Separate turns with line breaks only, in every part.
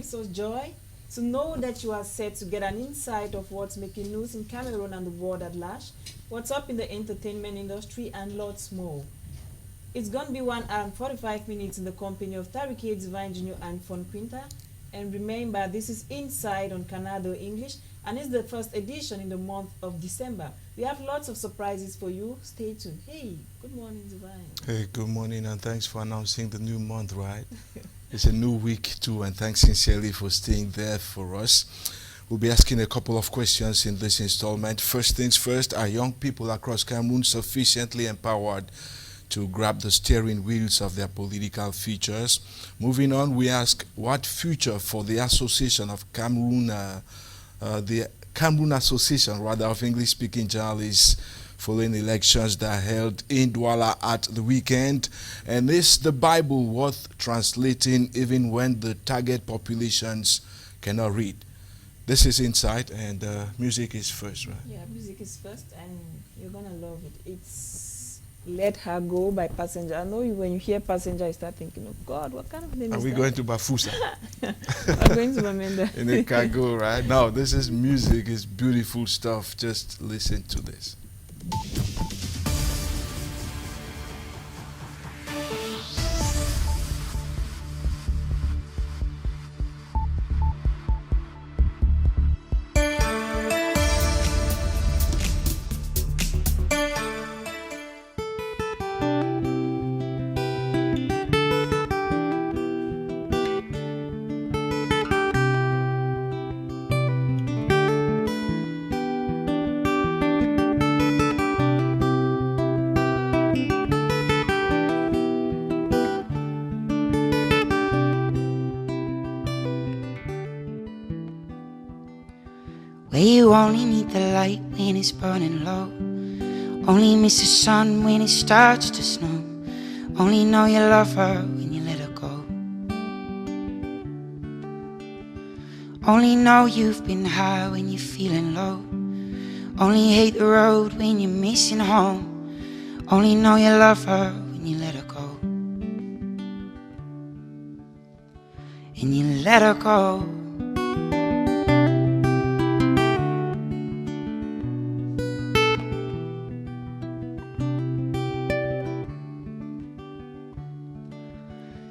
gives us joy to know that you are set to get an insight of what's making news in Cameroon and the world at large, what's up in the entertainment industry, and lots more. It's going to be 1 hour and 45 minutes in the company of Tarike, Divine Junior, and Fon Quinta. And remember, this is Inside on Canado English, and it's the first edition in the month of December. We have lots of surprises for you. Stay tuned. Hey, good morning, Divine.
Hey, good morning, and thanks for announcing the new month, right? It's a new week too, and thanks sincerely for staying there for us. We'll be asking a couple of questions in this installment. First things first, are young people across Cameroon sufficiently empowered to grab the steering wheels of their political futures? Moving on, we ask what future for the Association of Cameroon, the Cameroon Association, rather, of English-speaking journalists following elections that held in Douala at the weekend. And is the Bible worth translating even when the target populations cannot read? This is Inside, and music is first, right?
Yeah, music is first, and you're going to love it. It's Let Her Go by Passenger. I know you, when you hear Passenger, you start thinking, oh God, what kind of name
Are
is
we
that?
going to Bafusa?
We're going to Bamenda.
In a cargo, right? No, this is music. It's beautiful stuff. Just listen to this.
Where you only need the light when it's burning low, only miss the sun when it starts to snow, only know you love her when you let her go, only know you've been high when you're feeling low, only hate the road when you're missing home, only know you love her when you let her go, and you let her go.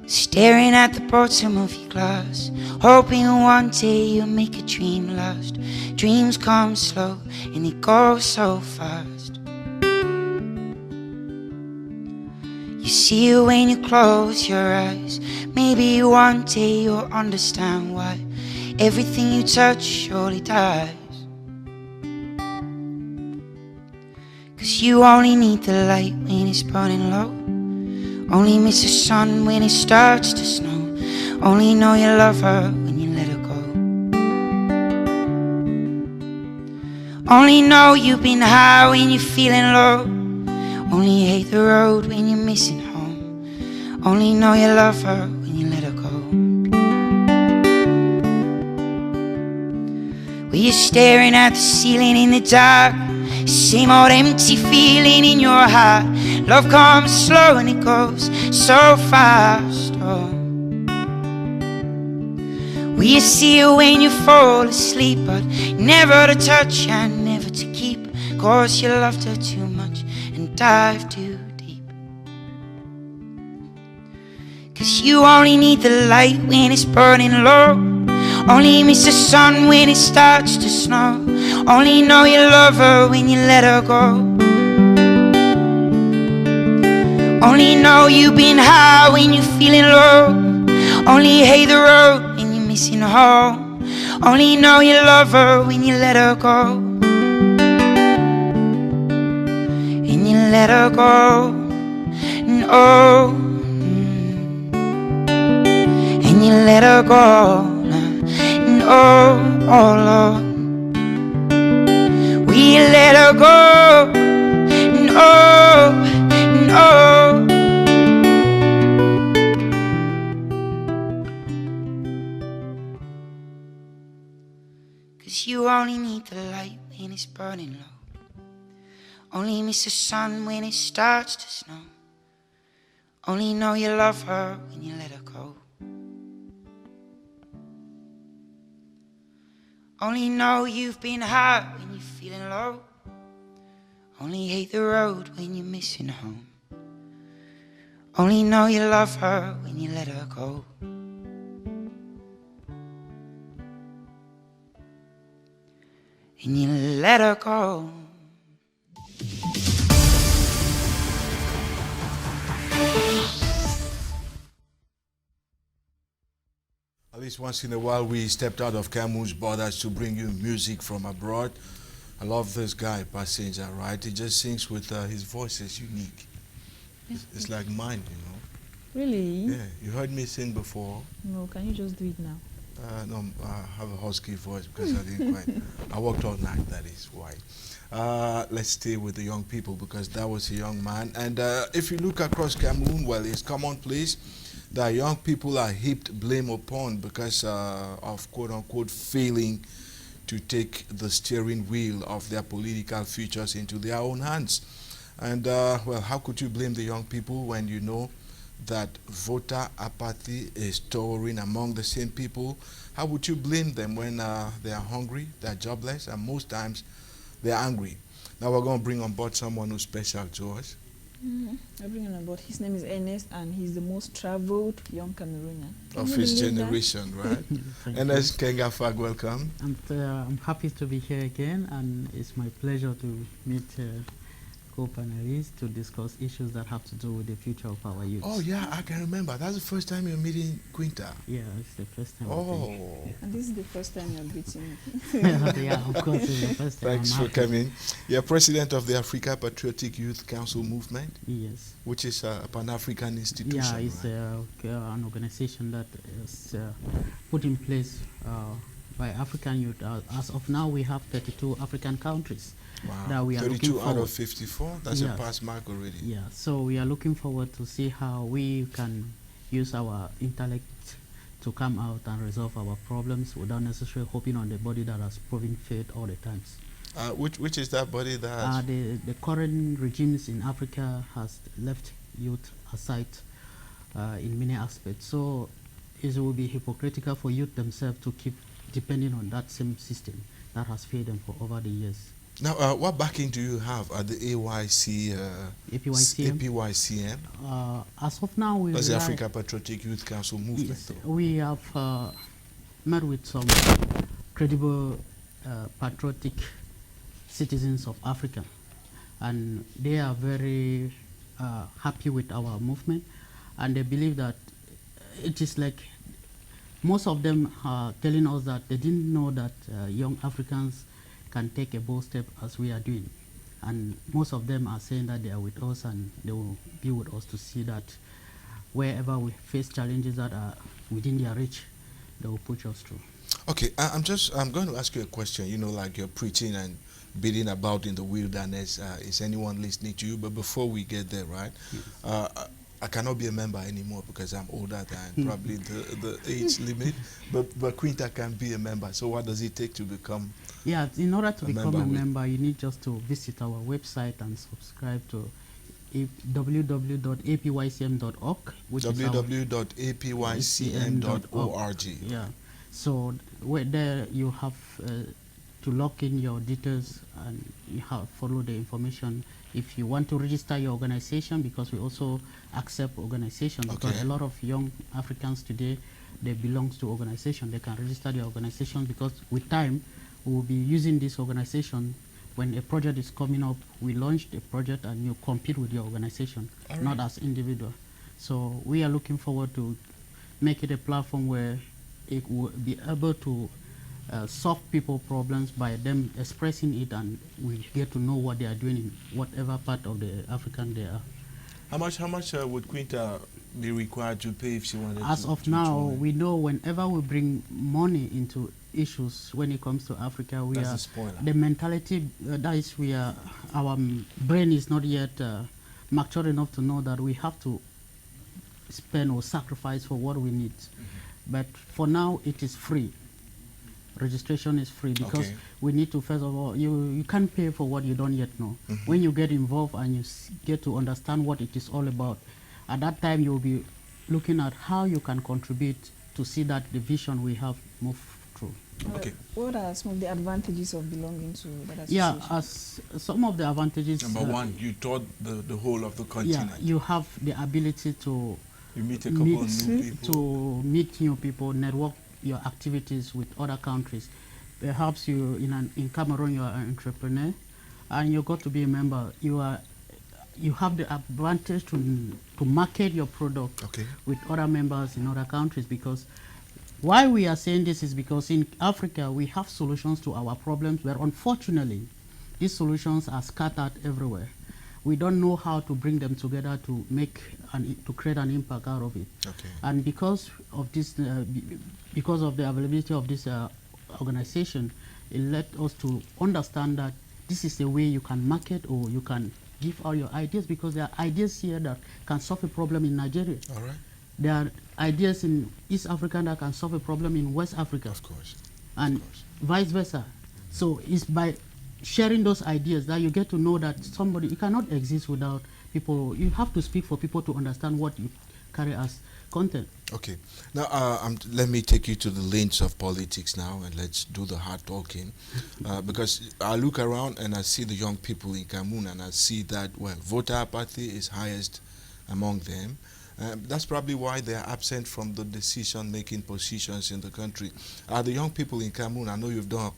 Staring at the bottom of your glass, hoping one day you'll make a dream last. Dreams come slow and they go so fast. You see it when you close your eyes. Maybe one day you'll understand why everything you touch surely dies. 'Cause you only need the light when it's burning low, only miss the sun when it starts to snow, only know you love her when you let her go, only know you've been high when you're feeling low, only hate the road when you're missing home, only know you love her when you let her go. Well, you're staring at the ceiling in the dark, same old empty feeling in your heart. Love comes slow and it goes so fast. Oh, well, you see it when you fall asleep, but never to touch and never to keep, 'cause you loved her too much and dive too deep. 'Cause you only need the light when it's burning low, only miss the sun when it starts to snow, only know you love her when you let her go, only know you've been high when you're feeling low, only hate the road when you're missing home, only know you love her when you let her go, and you let her go, and oh, and you let her go, and oh, oh Lord, we let her go, and oh, and oh. 'Cause you only need the light when it's burning low, only miss the sun when it starts to snow, only know you love her when you let her go, Only know you've been high when you're feeling low. Only hate the road when you're missing home. Only know you love her when you let her go. And you let her go.
At least once in a while, we stepped out of Cameroon's borders to bring you music from abroad. I love this guy, Passenger, right? He just sings with his voice is unique. It's like mine, you know.
Really?
Yeah, you heard me sing before.
No, can you just do it now?
No, I have a husky voice because I didn't quite. I worked all night, that is why. Let's stay with the young people because that was a young man. And if you look across Cameroon, well, it's commonplace that young people are heaped blame upon because of quote-unquote failing to take the steering wheel of their political futures into their own hands. And well, how could you blame the young people when you know that voter apathy is towering among the same people? How would you blame them when they are hungry, they're jobless, and most times they're angry? Now we're going to bring on board someone who's special to us.
I bring him on board. His name is Ernest, and he's the most traveled young Cameroonian.
Of his generation, right? Ernest Kengafag, welcome.
I'm happy to be here again, and it's my pleasure to meet co-panelists to discuss issues that have to do with the future of our youth.
Oh yeah, I can remember. That's the first time you're meeting Quinta.
Yeah, it's the first time.
Oh.
And this is the first time you're meeting me.
Yeah, of course, it's the first time.
Thanks for coming. You're president of the Africa Patriotic Youth Council Movement.
Yes.
Which is a Pan-African institution.
Yeah, it's
right?
an organization that is put in place by African youth. As of now, we have 32 African countries.
Wow.
That we are
32
looking
out of 54? That's a past mark already.
Yeah, so we are looking forward to see how we can use our intellect to come out and resolve our problems without necessarily hoping on the body that has proven fate all the times.
Which is that body that has...
The current regimes in Africa has left youth aside in many aspects. So it will be hypocritical for youth themselves to keep depending on that same system that has failed them for over the years.
Now, what backing do you have at the APYCM?
As of now,
that's the Africa Patriotic Youth Council movement.
Yes, we have met with some credible patriotic citizens of Africa, and they are very happy with our movement, and they believe that it is like most of them are telling us that they didn't know that young Africans can take a bold step as we are doing. And most of them are saying that they are with us and they will be with us to see that wherever we face challenges that are within their reach, they will push us through.
Okay, I'm going to ask you a question. You know, like you're preaching and beating about in the wilderness. Is anyone listening to you? But before we get there, right? Yes. I cannot be a member anymore because I'm older than probably the age limit. But Quinta can be a member. So what does it take to become?
Yeah, in order to become a member, you need just to visit our website and subscribe to www.apycm.org.
www.apycm.org.
Yeah. So there you have to log in your details and you have follow the information. If you want to register your organization, because we also accept organizations, because a lot of young Africans today, they belong to organizations. They can register their organization because with time, we will be using this organization. When a project is coming up, we launch the project and you compete with your organization, not as individual. So we are looking forward to make it a platform where it will be able to solve people problems by them expressing it, and we get to know what they are doing in whatever part of the African they are.
How much would Quinta be required to pay if she wanted to?
As of now, we know whenever we bring money into issues when it comes to Africa, we are the mentality that is our brain is not yet mature enough to know that we have to spend or sacrifice for what we need. But for now, it is free. Registration is free because we need to, first of all, you can't pay for what you don't yet know. When you get involved and you get to understand what it is all about, at that time you will be looking at how you can contribute to see that the vision we have move true.
Okay.
What are some of the advantages of belonging to that association?
Yeah, as some of the advantages.
Number one, you taught the whole of the continent.
Yeah, you have the ability to
You meet a couple of new people.
to meet new people, network your activities with other countries. Perhaps you in Cameroon you are an entrepreneur, and you got to be a member. You have the advantage to market your product with other members in other countries, because why we are saying this is because in Africa we have solutions to our problems, where unfortunately these solutions are scattered everywhere. We don't know how to bring them together to create an impact out of it.
Okay.
And because of this, because of the availability of this organization, it led us to understand that this is a way you can market, or you can give all your ideas, because there are ideas here that can solve a problem in Nigeria.
All right.
There are ideas in East Africa that can solve a problem in West Africa.
Of course.
And vice versa. So it's by sharing those ideas that you get to know that you cannot exist without people. You have to speak for people to understand what you carry as content.
Okay. Now, let me take you to the lanes of politics now, and let's do the hard talking. Because I look around and I see the young people in Cameroon, and I see that, well, voter apathy is highest among them. That's probably why they are absent from the decision-making positions in the country. Are the young people in Cameroon, I know you've done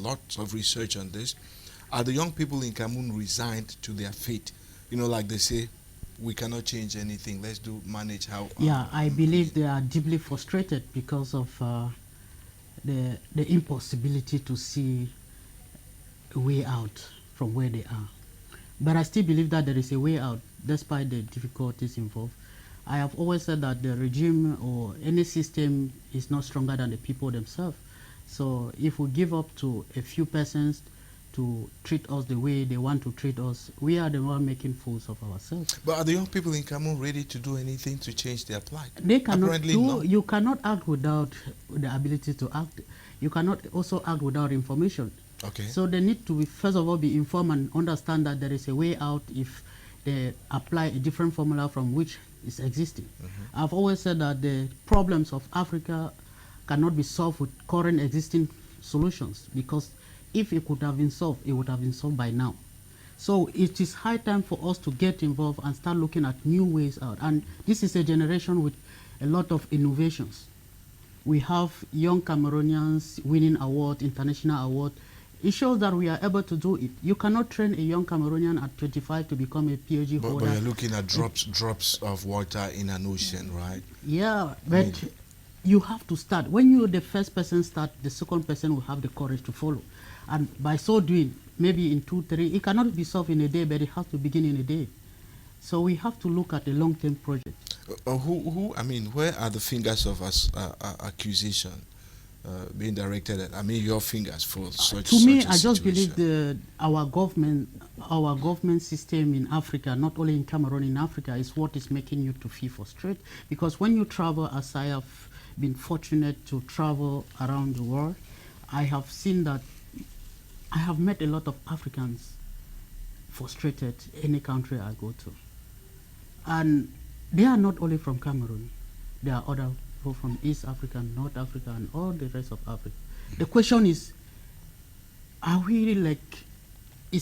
lots of research on this, are the young people in Cameroon resigned to their fate? You know, like they say, we cannot change anything, let's manage how...
Yeah, I believe they are deeply frustrated because of the impossibility to see a way out from where they are. But I still believe that there is a way out, despite the difficulties involved. I have always said that the regime or any system is not stronger than the people themselves. So if we give up to a few persons to treat us the way they want to treat us, we are the one making fools of ourselves.
But are the young people in Cameroon ready to do anything to change their plight?
They cannot
Apparently no.
You cannot act without the ability to act. You cannot also act without information.
Okay.
So they need to, first of all, be informed and understand that there is a way out if they apply a different formula from which is existing. I've always said that the problems of Africa cannot be solved with current existing solutions, because if it could have been solved, it would have been solved by now. So it is high time for us to get involved and start looking at new ways out. And this is a generation with a lot of innovations. We have young Cameroonians winning awards, international awards. It shows that we are able to do it. You cannot train a young Cameroonian at 25 to become a PhD holder.
But you're looking at drops of water in an ocean, right?
Yeah, but you have to start. When you're the first person start, the second person will have the courage to follow. And by so doing, maybe in 2, 3, it cannot be solved in a day, but it has to begin in a day. So we have to look at a long-term project.
Where are the fingers of accusation being directed at? Your fingers for such.
To me,
such a
I just
situation.
believe our government system in Africa, not only in Cameroon, in Africa, is what is making you to feel frustrated. Because when you travel, as I have been fortunate to travel around the world, I have seen that I have met a lot of Africans frustrated any country I go to. And they are not only from Cameroon. There are other people from East Africa, North Africa, and all the rest of Africa. The question is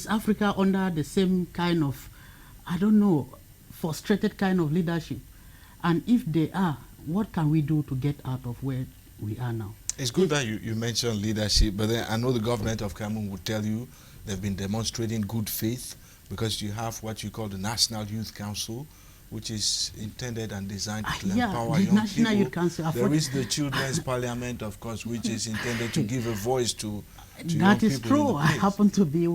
Africa under the same kind of, frustrated kind of leadership? And if they are, what can we do to get out of where we are now?
It's good that you mentioned leadership, but then I know the government of Cameroon would tell you they've been demonstrating good faith, because you have what you call the National Youth Council, which is intended and designed to empower young
National
people.
Youth Council.
There is the Children's Parliament, of course, which is intended to give a voice to young
that is
people.
true. I happen to be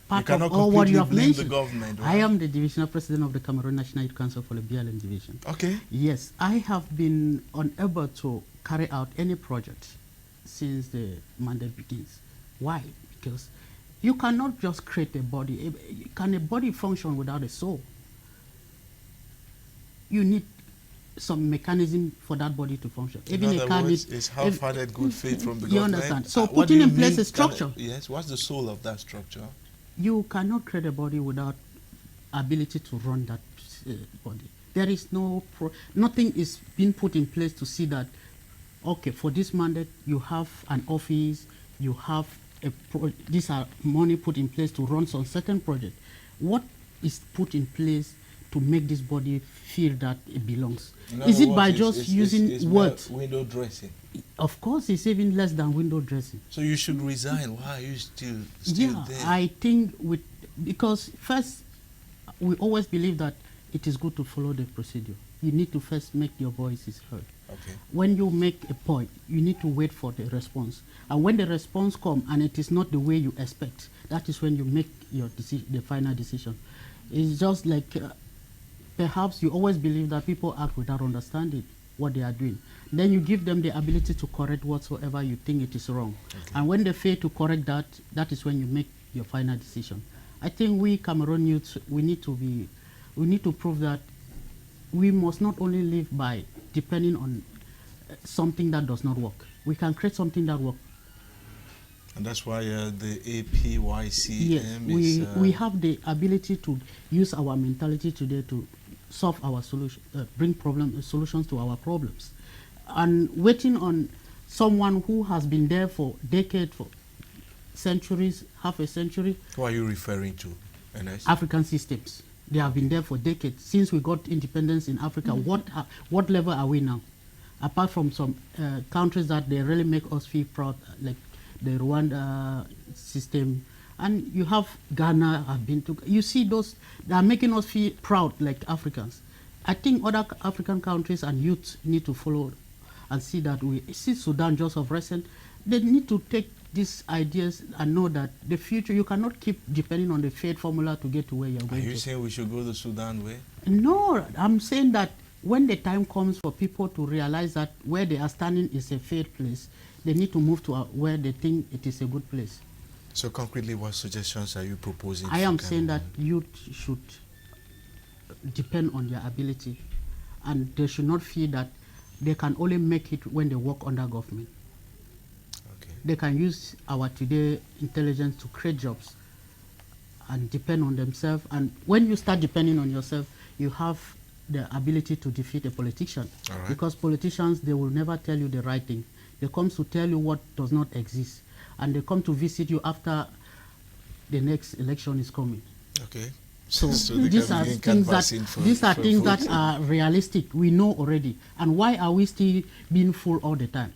part
You
of all what you have
blame
mentioned.
the government, right?
I am the divisional president of the Cameroon National Youth Council for the BLM division.
Okay.
Yes, I have been unable to carry out any project since the mandate begins. Why? Because you cannot just create a body. Can a body function without a soul? You need some mechanism for that body to function.
In other words, it's half-hearted good faith from the government.
You understand? So
what
putting
do you
in place
mean?
a structure.
Yes, what's the soul of that structure?
You cannot create a body without ability to run that body. There is nothing is being put in place to see that okay, for this mandate, you have an office, you have these are money put in place to run some certain project. What is put in place to make this body feel that it belongs? Is it by just using words?
Window dressing.
Of course, it's even less than window dressing.
So you should resign. Why are you still
yeah,
there?
I think because first, we always believe that it is good to follow the procedure. You need to first make your voices heard.
Okay.
When you make a point, you need to wait for the response. And when the response comes and it is not the way you expect, that is when you make your the final decision. It's just like perhaps you always believe that people act without understanding what they are doing. Then you give them the ability to correct whatsoever you think it is wrong. Okay. And when they fail to correct that, that is when you make your final decision. I think we Cameroon youths, we need to prove that we must not only live by depending on something that does not work. We can create something that works.
And that's why the APYCM
yes, we have the ability to use our mentality today to solve our solution, bring solutions to our problems. And waiting on someone who has been there for decades, for centuries, half a century.
Who are you referring to, NS?
African systems. They have been there for decades. Since we got independence in Africa, what level are we now? Apart from some countries that they really make us feel proud, like the Rwanda system, and you have Ghana have been to. You see those they are making us feel proud like Africans. I think other African countries and youths need to follow and see that we see Sudan just of recent. They need to take these ideas and know that the future, you cannot keep depending on the faith formula to get to where you're going.
Are you saying we should go the Sudan way?
No, I'm saying that when the time comes for people to realize that where they are standing is a fair place, they need to move to where they think it is a good place.
So concretely, what suggestions are you proposing?
I am saying that youth should depend on their ability, and they should not feel that they can only make it when they work under government. Okay. They can use our today intelligence to create jobs and depend on themselves. And when you start depending on yourself, you have the ability to defeat a politician. Right. Because politicians, they will never tell you the right thing. They come to tell you what does not exist. And they come to visit you after the next election is coming.
Okay.
So these are things that are realistic. We know already. And why are we still being fooled all the time?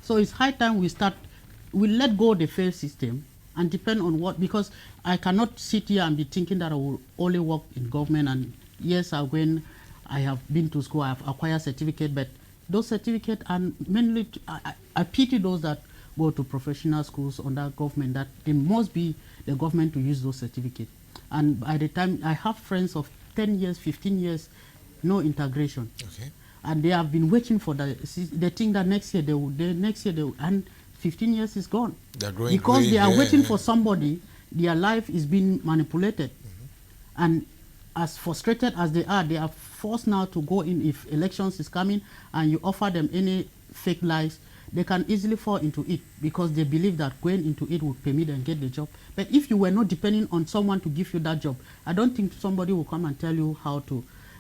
So it's high time we let go of the fair system and depend on what, because I cannot sit here and be thinking that I will only work in government. And yes, I have been to school, I have acquired certificate, but those certificates are mainly, I pity those that go to professional schools under government, that it must be the government to use those certificates. And by the time, I have friends of 10 years, 15 years, no integration. Okay. And they have been waiting for that. They think that next year and 15 years is gone.
They're growing
because
green,
they are waiting for somebody, their life is being manipulated. And as frustrated as they are forced now to go in if elections is coming and you offer them any fake lies, they can easily fall into it because they believe that going into it will permit and get the job. But if you were not depending on someone to give you that job, I don't think somebody will come and tell you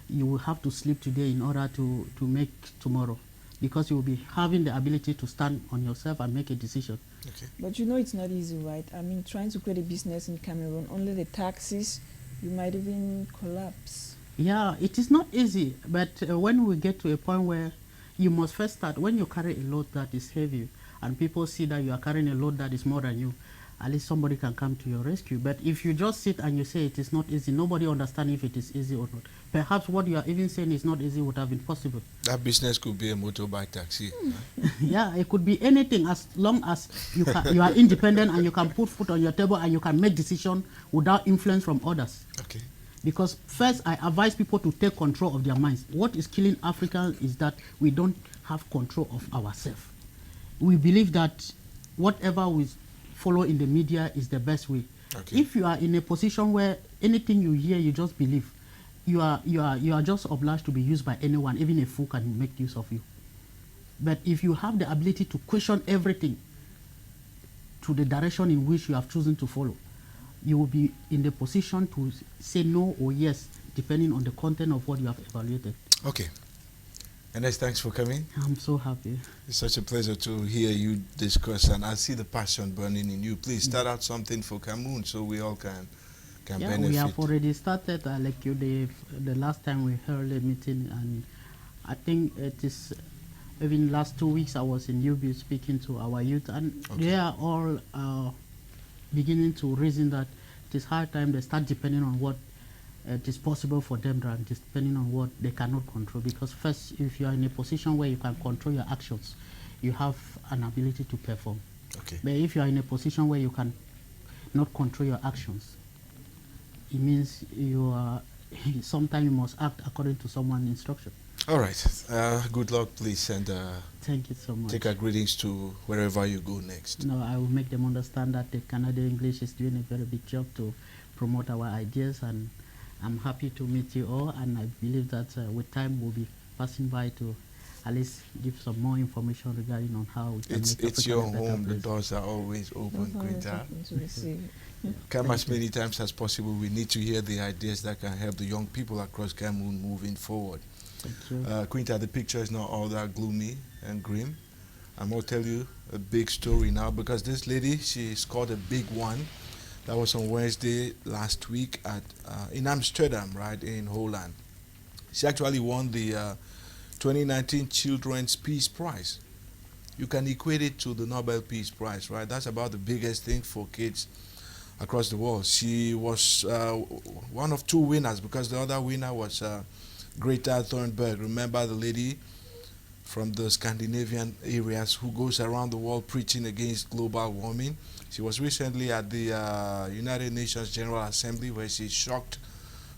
you will have to sleep today in order to make tomorrow, because you will be having the ability to stand on yourself and make a decision.
Okay. But you know it's not easy, right? I mean, trying to create a business in Cameroon, only the taxes, you might even collapse.
Yeah, it is not easy, but when we get to a point where you must first start, when you carry a load that is heavy and people see that you are carrying a load that is more than you, at least somebody can come to your rescue. But if you just sit and you say it is not easy, nobody understands if it is easy or not. Perhaps what you are even saying is not easy would have been possible.
That business could be a motorbike taxi.
Yeah, it could be anything as long as you are independent and you can put food on your table and you can make decisions without influence from others.
Okay.
Because first, I advise people to take control of their minds. What is killing Africans is that we don't have control of ourselves. We believe that whatever we follow in the media is the best way. Okay. If you are in a position where anything you hear, you just believe, you are just obliged to be used by anyone, even a fool can make use of you. But if you have the ability to question everything to the direction in which you have chosen to follow, you will be in the position to say no or yes, depending on the content of what you have evaluated.
Okay. Ernest, thanks for coming.
I'm so happy.
It's such a pleasure to hear you discuss, and I see the passion burning in you. Please start out something for Cameroon so we all can benefit.
We have already started. Like you, the last time we held a meeting, and I think it is even last 2 weeks I was in UB speaking to our youth, and they are all beginning to reason that it is high time they start depending on what it is possible for them, rather depending on what they cannot control. Because first, if you are in a position where you can control your actions, you have an ability to perform.
Okay.
But if you are in a position where you can not control your actions, it means you are sometimes you must act according to someone's instruction.
All right. Good luck, please, and
thank you so much.
Take our greetings to wherever you go next.
No, I will make them understand that the Canadian English is doing a very big job to promote our ideas, and I'm happy to meet you all, and I believe that with time we'll be passing by to at least give some more information regarding on how we can make Africa
it's your
a better
home.
place.
The doors are always open, Quinta.
Yeah.
Come as many times as possible. We need to hear the ideas that can help the young people across Cameroon moving forward.
Thank you.
Quinta, the picture is not all that gloomy and grim. I'm going to tell you a big story now, because this lady, she scored a big one. That was on Wednesday last week in Amsterdam, right, in Holland. She actually won the 2019 Children's Peace Prize. You can equate it to the Nobel Peace Prize, right? That's about the biggest thing for kids across the world. She was one of two winners, because the other winner was Greta Thunberg. Remember the lady from the Scandinavian areas who goes around the world preaching against global warming? She was recently at the United Nations General Assembly, where she shocked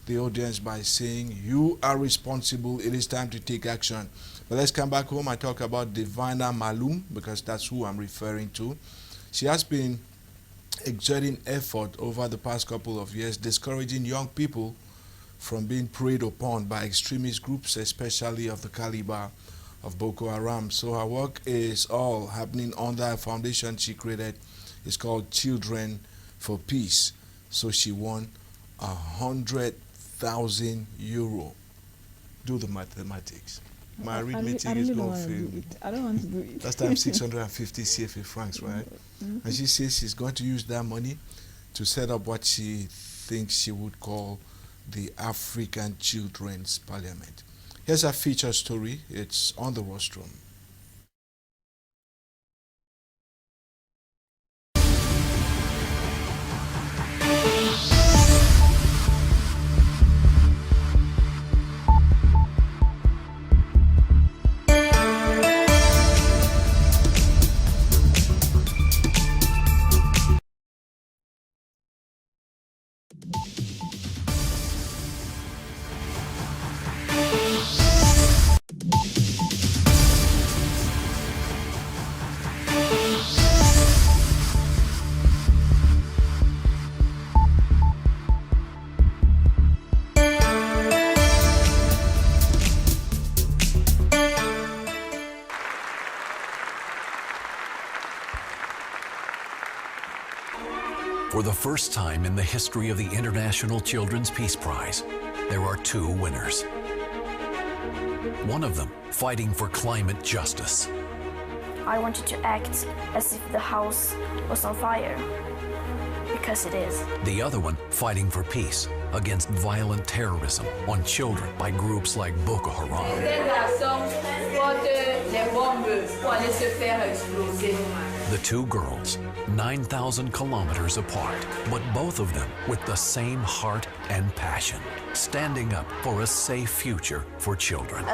the audience by saying, "You are responsible, it is time to take action." But let's come back home and talk about Divina Malum, because that's who I'm referring to. She has been exerting effort over the past couple of years, discouraging young people from being preyed upon by extremist groups, especially of the caliber of Boko Haram. So her work is all happening under a foundation she created. It's called Children for Peace. So she won 100,000 euro. Do the mathematics. My arithmetic is going to fail.
I don't want to do it.
Last time 650 CFA francs, right? And she says she's going to use that money to set up what she thinks she would call the African Children's Parliament. Here's a feature story. It's on the rostrum.
For the first time in the history of the International Children's Peace Prize, there are two winners. One of them fighting for climate justice.
I wanted to act as if the house was on fire, because it is.
The other one fighting for peace against violent terrorism on children by groups like Boko Haram. The two girls, 9,000 kilometers apart, but both of them with the same heart and passion, standing up for a safe future for children.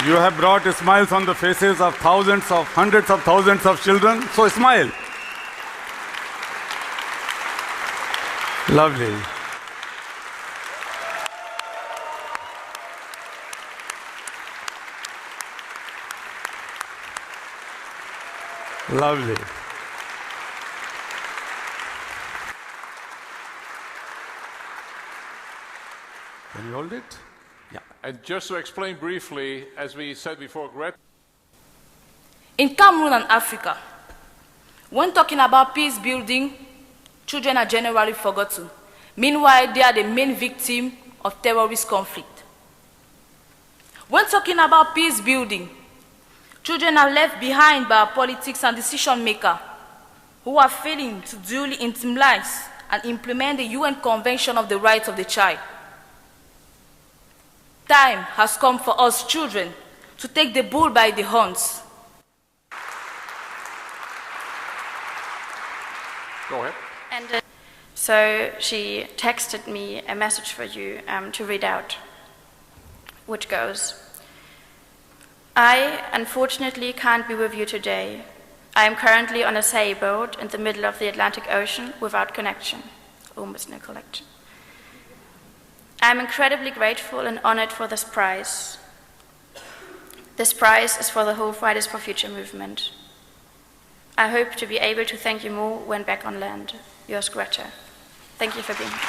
You have brought smiles on the faces of thousands of, hundreds of thousands of children, so smile. Lovely. Lovely. Can you hold it? Yeah.
And just to explain briefly, as we said before,
In Cameroon and Africa, when talking about peace building, children are generally forgotten. Meanwhile, they are the main victim of terrorist conflict.
When talking about peace building, children are left behind by our politics and decision makers who are failing to duly internalize and implement the UN Convention of the Rights of the Child. Time has come for us children to take the bull by the horns.
Go ahead.
And so she texted me a message for you to read out, which goes, I unfortunately can't be with you today. I am currently on a sailboat in the middle of the Atlantic Ocean without connection, almost no connection. I am incredibly grateful and honored for this prize. This prize is for the whole Fridays for Future movement. I hope to be able to thank you more when back on land. Yours, Greta. Thank you for being here.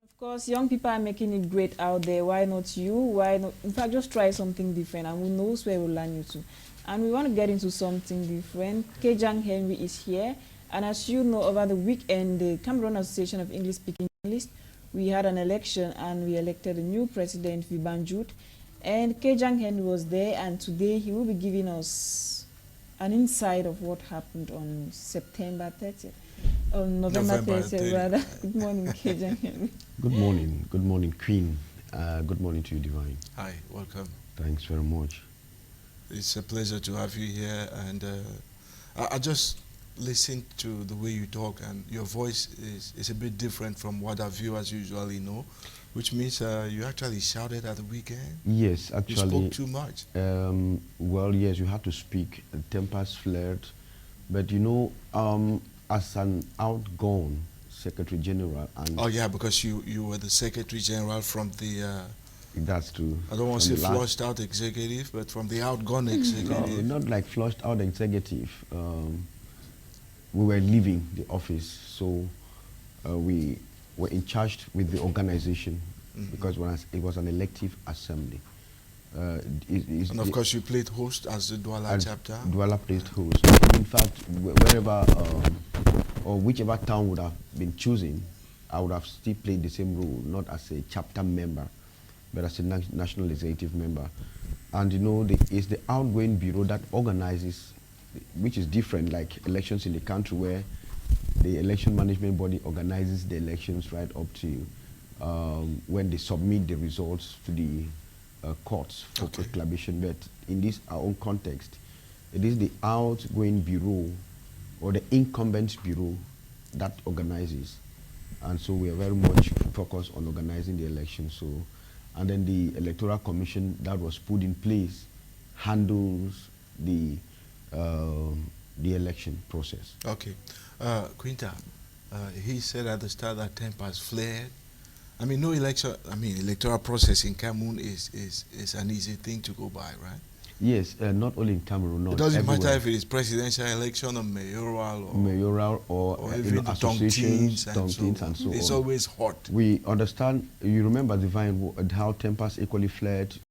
Of course, young people are making it great out there. Why not you? Why not? In fact, just try something different, and who knows where we'll land you to. And we want to get into something different. Kejang Henry is here, and as you know, over the weekend, the Cameroon Association of English-Speaking Journalists, we had an election, and we elected a new president, Vibanjut, and Kejang Henry was there, and today he will be giving us an insight of what happened on September 30th. On November 30th, rather. Good morning, Kejang Henry.
Good morning. Good morning, Queen. Good morning to you, Divine.
Hi, welcome.
Thanks very much.
It's a pleasure to have you here, and I just listened to the way you talk, and your voice is a bit different from what our viewers usually know, which means you actually shouted at the weekend.
Yes, actually.
You spoke too much.
Well, yes, you had to speak. Tempers flared, but you know, as an outgone Secretary General, and
oh yeah, because you were the Secretary General from the.
That's true.
I don't want to say flushed out executive, but from the outgone executive.
No, not like flushed out executive. We were leaving the office, so we were in charge with the organization, because it was an elective assembly.
And of course, you played host as the Douala chapter.
Douala played host. In fact, wherever or whichever town would have been chosen, I would have still played the same role, not as a chapter member, but as a national executive member. And you know, it's the outgoing bureau that organizes, which is different, like elections in the country where the election management body organizes the elections right up to when they submit the results to the courts for proclamation. But in this our own context, it is the outgoing bureau or the incumbent bureau that organizes, and so we are very much focused on organizing the election. So, and then the electoral commission that was put in place handles the election process.
Okay, Quinta, he said at the start that tempers flared. I mean, no election. I mean, electoral process in Cameroon is an easy thing to go by, right?
Yes, not only in Cameroon. Not
it doesn't
everywhere.
matter if it is presidential election or mayoral
or
even
associations, and so on.
It's always hot.
We understand. You remember, Divine, how tempers equally flared